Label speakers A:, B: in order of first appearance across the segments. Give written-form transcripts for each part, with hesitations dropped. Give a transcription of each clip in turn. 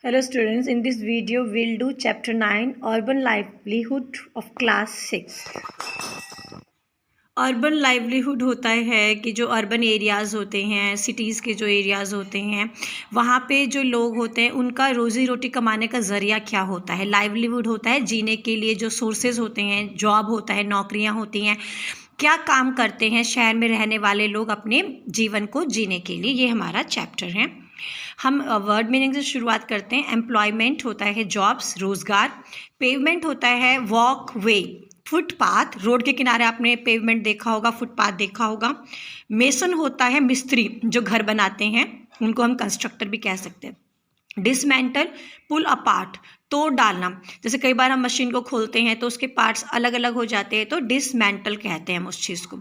A: Hello students, in this video we'll do chapter 9 urban livelihood of class 6. Urban livelihood होता है कि जो urban areas होते हैं, सिटीज़ के जो एरियाज़ होते हैं, वहाँ पे जो लोग होते हैं उनका रोज़ी रोटी कमाने का ज़रिया क्या होता है। लाइवलीहुड होता है जीने के लिए जो सोर्सेज होते हैं, जॉब होता है, नौकरियाँ होती हैं, क्या काम करते हैं शहर में रहने वाले लोग अपने जीवन को जीने के लिए। ये हमारा चैप्टर है। हम वर्ड मीनिंग से शुरुआत करते हैं। एम्प्लॉयमेंट होता है जॉब्स, रोज़गार। पेवमेंट होता है वॉक वे, फुटपाथ, रोड के किनारे आपने पेवमेंट देखा होगा, फुटपाथ देखा होगा। मेसन होता है मिस्त्री जो घर बनाते हैं, उनको हम कंस्ट्रक्टर भी कह सकते हैं। डिसमेंटल, पुल अपार्ट, तोड़ डालना। जैसे कई बार हम मशीन को खोलते हैं तो उसके पार्ट्स अलग अलग हो जाते हैं, तो डिसमेंटल कहते हैं हम उस चीज़ को।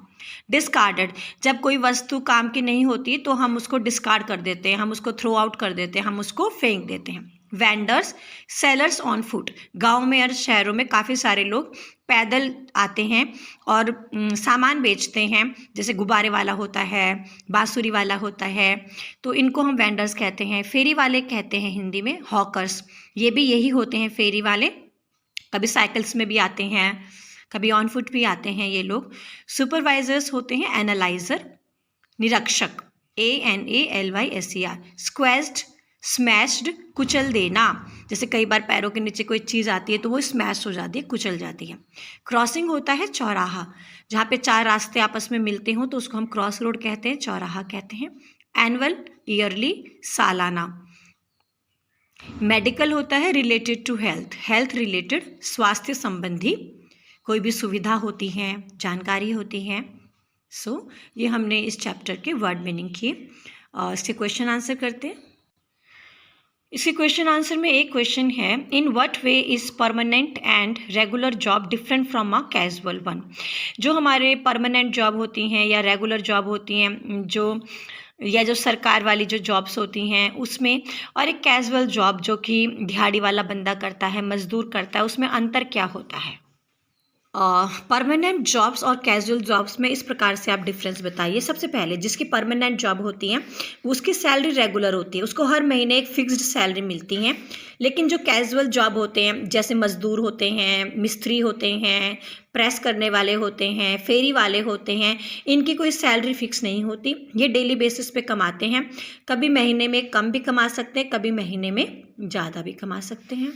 A: डिस्कार्डेड, जब कोई वस्तु काम की नहीं होती तो हम उसको डिस्कार्ड कर देते हैं, हम उसको थ्रो आउट कर देते हैं, हम उसको फेंक देते हैं। वेंडर्स, सेलर्स ऑन फुट, गाँव में और शहरों में काफ़ी सारे लोग पैदल आते हैं और सामान बेचते हैं। जैसे गुब्बारे वाला होता है, बांसुरी वाला होता है, तो इनको हम वेंडर्स कहते हैं। फेरी वाले कहते हैं हिंदी में हॉकर्स, ये भी यही होते हैं फेरी वाले। कभी साइकिल्स में भी आते हैं, कभी ऑन फुट भी आते हैं ये लोग। सुपरवाइजर्स होते हैं एनालाइजर, निरीक्षक, ANALYSER। स्क्वेज्ड, स्मैश्ड, कुचल देना। जैसे कई बार पैरों के नीचे कोई चीज़ आती है तो वो स्मैश हो जाती है, कुचल जाती है। क्रॉसिंग होता है चौराहा, जहाँ पे चार रास्ते आपस में मिलते हों तो उसको हम क्रॉस रोड कहते हैं, चौराहा कहते हैं। एनुअल, ईयरली, सालाना। मेडिकल होता है related to health, health related, स्वास्थ्य संबंधी कोई भी सुविधा होती है, जानकारी होती है। ये हमने इस चैप्टर के वर्ड मीनिंग किए। इसके क्वेश्चन आंसर करते हैं। इसके क्वेश्चन आंसर में एक क्वेश्चन है, in what way is permanent and regular job different from a casual one. जो हमारे परमानेंट जॉब होती हैं या रेगुलर जॉब होती हैं, जो सरकार वाली जो जॉब्स होती हैं उसमें, और एक कैजुअल जॉब जो कि दिहाड़ी वाला बंदा करता है, मजदूर करता है, उसमें अंतर क्या होता है। परमानेंट जॉब्स और कैजुअल जॉब्स में इस प्रकार से आप डिफरेंस बताइए। सबसे पहले जिसकी परमानेंट जॉब होती है उसकी सैलरी रेगुलर होती है, उसको हर महीने एक फिक्स्ड सैलरी मिलती है। लेकिन जो कैजुअल जॉब होते हैं, जैसे मजदूर होते हैं, मिस्त्री होते हैं, प्रेस करने वाले होते हैं, फेरी वाले होते हैं, इनकी कोई सैलरी फिक्स नहीं होती। ये डेली बेसिस पे कमाते हैं, कभी महीने में कम भी कमा सकते हैं, कभी महीने में ज़्यादा भी कमा सकते हैं।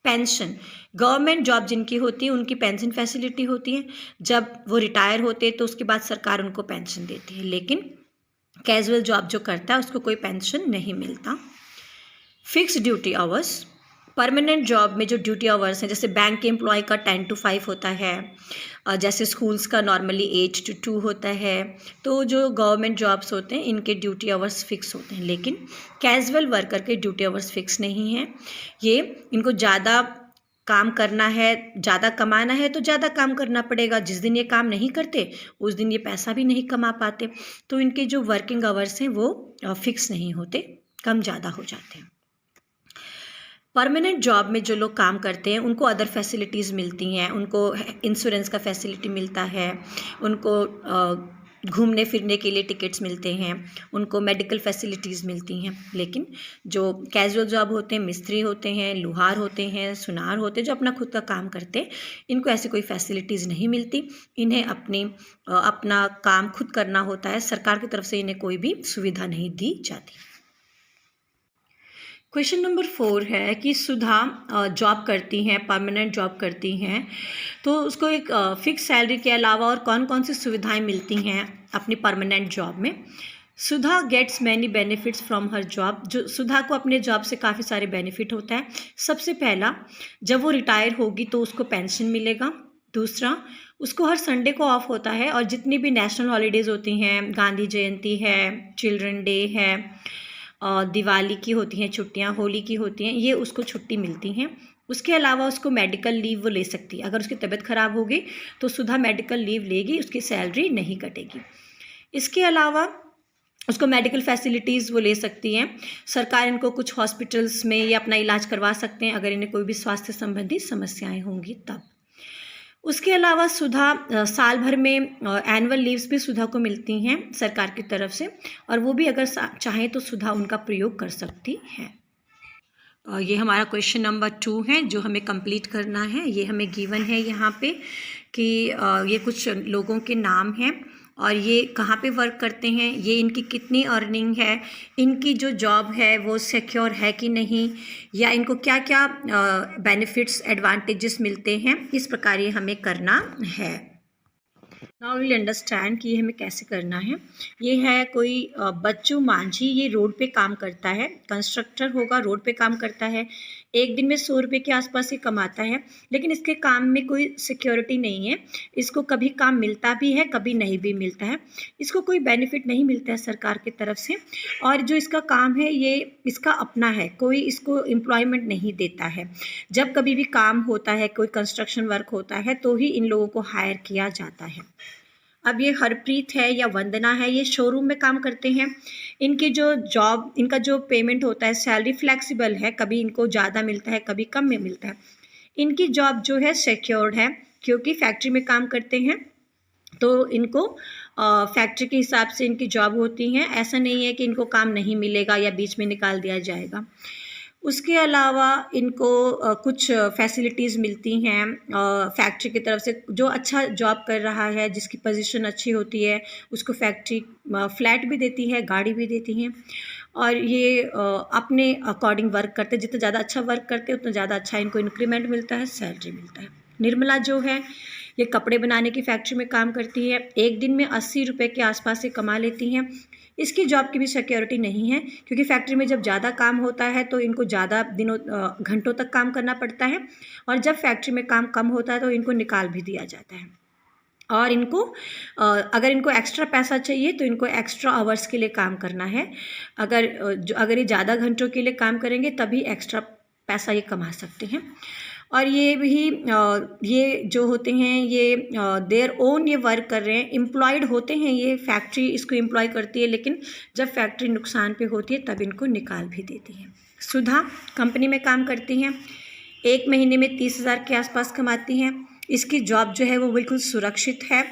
A: पेंशन, गवर्नमेंट जॉब जिनकी होती है उनकी पेंशन फैसिलिटी होती है, जब वो रिटायर होते हैं तो उसके बाद सरकार उनको पेंशन देती है। लेकिन कैजुअल जॉब जो करता है उसको कोई पेंशन नहीं मिलता। Fix duty hours, permanent job में जो ड्यूटी आवर्स हैं, जैसे बैंक के एम्प्लॉय का 10 to 5 होता है, जैसे स्कूल्स का नॉर्मली 8 to 2 होता है, तो जो गवर्नमेंट जॉब्स होते हैं इनके ड्यूटी आवर्स फिक्स होते हैं। लेकिन कैजुअल वर्कर के ड्यूटी आवर्स फिक्स नहीं हैं। ये इनको ज़्यादा काम करना है, ज़्यादा कमाना है तो ज़्यादा काम करना पड़ेगा। जिस दिन ये काम नहीं करते उस दिन ये पैसा भी नहीं कमा पाते, तो इनके जो वर्किंग आवर्स हैं वो फिक्स नहीं होते, कम ज़्यादा हो जाते हैं। परमानेंट जॉब में जो लोग काम करते हैं उनको अदर फैसिलिटीज़ मिलती हैं, उनको इंश्योरेंस का फैसिलिटी मिलता है, उनको घूमने फिरने के लिए टिकट्स मिलते हैं, उनको मेडिकल फैसिलिटीज़ मिलती हैं। लेकिन जो कैजुअल जॉब होते हैं, मिस्त्री होते हैं, लुहार होते हैं, सुनार होते हैं, जो अपना खुद का काम करते हैं, इनको ऐसी कोई फैसिलिटीज़ नहीं मिलती। इन्हें अपना काम खुद करना होता है, सरकार की तरफ से इन्हें कोई भी सुविधा नहीं दी जाती। क्वेश्चन नंबर 4 है कि सुधा जॉब करती हैं, परमानेंट जॉब करती हैं, तो उसको एक फिक्स सैलरी के अलावा और कौन कौन सी सुविधाएं मिलती हैं अपनी परमानेंट जॉब में। Sudha gets many benefits from her job, जो सुधा को अपने जॉब से काफ़ी सारे बेनिफिट होता है। सबसे पहला, जब वो रिटायर होगी तो उसको पेंशन मिलेगा। दूसरा, उसको हर संडे को ऑफ होता है, और जितनी भी नेशनल हॉलीडेज़ होती हैं, गांधी जयंती है, चिल्ड्रन डे है, दिवाली की होती हैं छुट्टियां, होली की होती हैं, ये उसको छुट्टी मिलती हैं। उसके अलावा उसको मेडिकल लीव वो ले सकती है। अगर उसकी तबीयत ख़राब होगी तो सुधा मेडिकल लीव लेगी, उसकी सैलरी नहीं कटेगी। इसके अलावा उसको मेडिकल फैसिलिटीज़ वो ले सकती हैं। सरकार इनको कुछ हॉस्पिटल्स में ये अपना इलाज करवा सकते हैं अगर इन्हें कोई भी स्वास्थ्य संबंधी समस्याएं होंगी तब। उसके अलावा सुधा साल भर में एनुअल लीव्स भी सुधा को मिलती हैं सरकार की तरफ से, और वो भी अगर चाहें तो सुधा उनका प्रयोग कर सकती हैं। ये हमारा क्वेश्चन नंबर 2 है जो हमें कंप्लीट करना है। ये हमें गिवन है यहाँ पे कि ये कुछ लोगों के नाम हैं और ये कहाँ पे वर्क करते हैं, ये इनकी कितनी अर्निंग है, इनकी जो जॉब है वो सिक्योर है कि नहीं, या इनको क्या क्या बेनिफिट्स एडवांटेजेस मिलते हैं, इस प्रकार ये हमें करना है। नाउ विल अंडरस्टैंड कि ये हमें कैसे करना है। ये है कोई बच्चू मांझी, ये रोड पे काम करता है, कंस्ट्रक्टर होगा, रोड पे काम करता है। एक दिन में 100 रुपये के आसपास ही कमाता है, लेकिन इसके काम में कोई सिक्योरिटी नहीं है। इसको कभी काम मिलता भी है, कभी नहीं भी मिलता है। इसको कोई बेनिफिट नहीं मिलता है सरकार की तरफ से, और जो इसका काम है ये इसका अपना है, कोई इसको एम्प्लॉयमेंट नहीं देता है। जब कभी भी काम होता है, कोई कंस्ट्रक्शन वर्क होता है, तो ही इन लोगों को हायर किया जाता है। अब ये हरप्रीत है या वंदना है, ये शोरूम में काम करते हैं। इनकी जो जॉब, इनका जो पेमेंट होता है, सैलरी फ्लेक्सिबल है, कभी इनको ज़्यादा मिलता है, कभी कम में मिलता है। इनकी जॉब जो है सिक्योर्ड है, क्योंकि फैक्ट्री में काम करते हैं, तो इनको फैक्ट्री के हिसाब से इनकी जॉब होती है। ऐसा नहीं है कि इनको काम नहीं मिलेगा या बीच में निकाल दिया जाएगा। उसके अलावा इनको कुछ फैसिलिटीज़ मिलती हैं फैक्ट्री की तरफ से। जो अच्छा जॉब कर रहा है, जिसकी पोजीशन अच्छी होती है, उसको फैक्ट्री फ्लैट भी देती है, गाड़ी भी देती हैं, और ये अपने अकॉर्डिंग वर्क करते हैं। जितना ज़्यादा अच्छा वर्क करते हैं उतना ज़्यादा अच्छा इनको इंक्रीमेंट मिलता है, सैलरी मिलता है। निर्मला जो है ये कपड़े बनाने की फैक्ट्री में काम करती है। एक दिन में 80 रुपये के आसपास से कमा लेती हैं। इसकी जॉब की भी सिक्योरिटी नहीं है, क्योंकि फैक्ट्री में जब ज़्यादा काम होता है तो इनको ज़्यादा दिनों घंटों तक काम करना पड़ता है, और जब फैक्ट्री में काम कम होता है तो इनको निकाल भी दिया जाता है। और इनको अगर इनको एक्स्ट्रा पैसा चाहिए तो इनको एक्स्ट्रा आवर्स के लिए काम करना है। अगर ये ज़्यादा घंटों के लिए काम करेंगे तभी एक्स्ट्रा पैसा ये कमा सकते हैं। और ये भी ये जो होते हैं ये देयर ओन ये वर्क कर रहे हैं, एम्प्लॉयड होते हैं। ये फैक्ट्री इसको एम्प्लॉय करती है, लेकिन जब फैक्ट्री नुकसान पे होती है तब इनको निकाल भी देती है। सुधा कंपनी में काम करती हैं, 1 महीने में 30,000 के आसपास कमाती हैं। इसकी जॉब जो है वो बिल्कुल सुरक्षित है।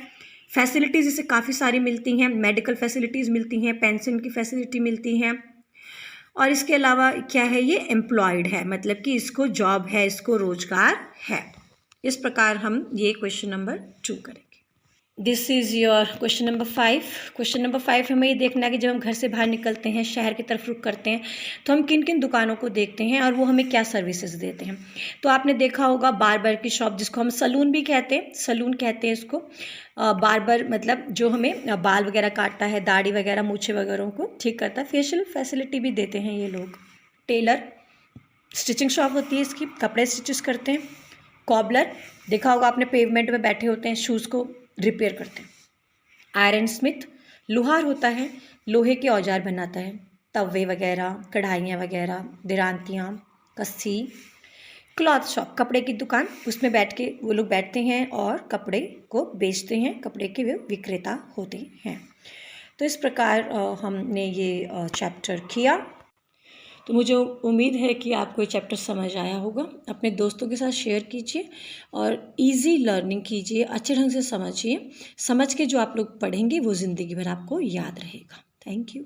A: फैसिलिटीज़ इसे काफ़ी सारी मिलती हैं, मेडिकल फैसिलिटीज़ मिलती हैं, पेंशन की फैसिलिटी मिलती हैं, और इसके अलावा क्या है, ये एम्प्लॉयड है, मतलब कि इसको जॉब है, इसको रोजगार है। इस प्रकार हम ये क्वेश्चन नंबर 2 करेंगे। This is your question number 5। Question number 5 हमें ये देखना है कि जब हम घर से बाहर निकलते हैं, शहर की तरफ रुख करते हैं, तो हम किन किन दुकानों को देखते हैं और वो हमें क्या सर्विसेज देते हैं। तो आपने देखा होगा बार्बर की शॉप, जिसको हम सलून भी कहते हैं, सलून कहते हैं इसको। बार्बर मतलब जो हमें बाल वगैरह काटता है, दाढ़ी वगैरह, मूछे वगैरह को ठीक करता है। फेशियल फैसिलिटी भी देते हैं ये लोग। टेलर, स्टिचिंग शॉप होती है इसकी, कपड़े स्टिचेस करते हैं। कॉबलर, देखा होगा आपने, पेवमेंट में बैठे होते हैं, शूज़ को रिपेयर करते हैं। आयरन स्मिथ, लोहार होता है, लोहे के औजार बनाता है, तवे वगैरह, कढ़ाइयाँ वगैरह, दिरांतियाँ, कस्सी। क्लॉथ शॉप, कपड़े की दुकान, उसमें बैठ के वो लोग बैठते हैं और कपड़े को बेचते हैं, कपड़े के वे विक्रेता होते हैं। तो इस प्रकार हमने ये चैप्टर किया। तो मुझे उम्मीद है कि आपको ये चैप्टर समझ आया होगा। अपने दोस्तों के साथ शेयर कीजिए और इजी लर्निंग कीजिए, अच्छे ढंग से समझिए। समझ के जो आप लोग पढ़ेंगे वो ज़िंदगी भर आपको याद रहेगा। Thank you.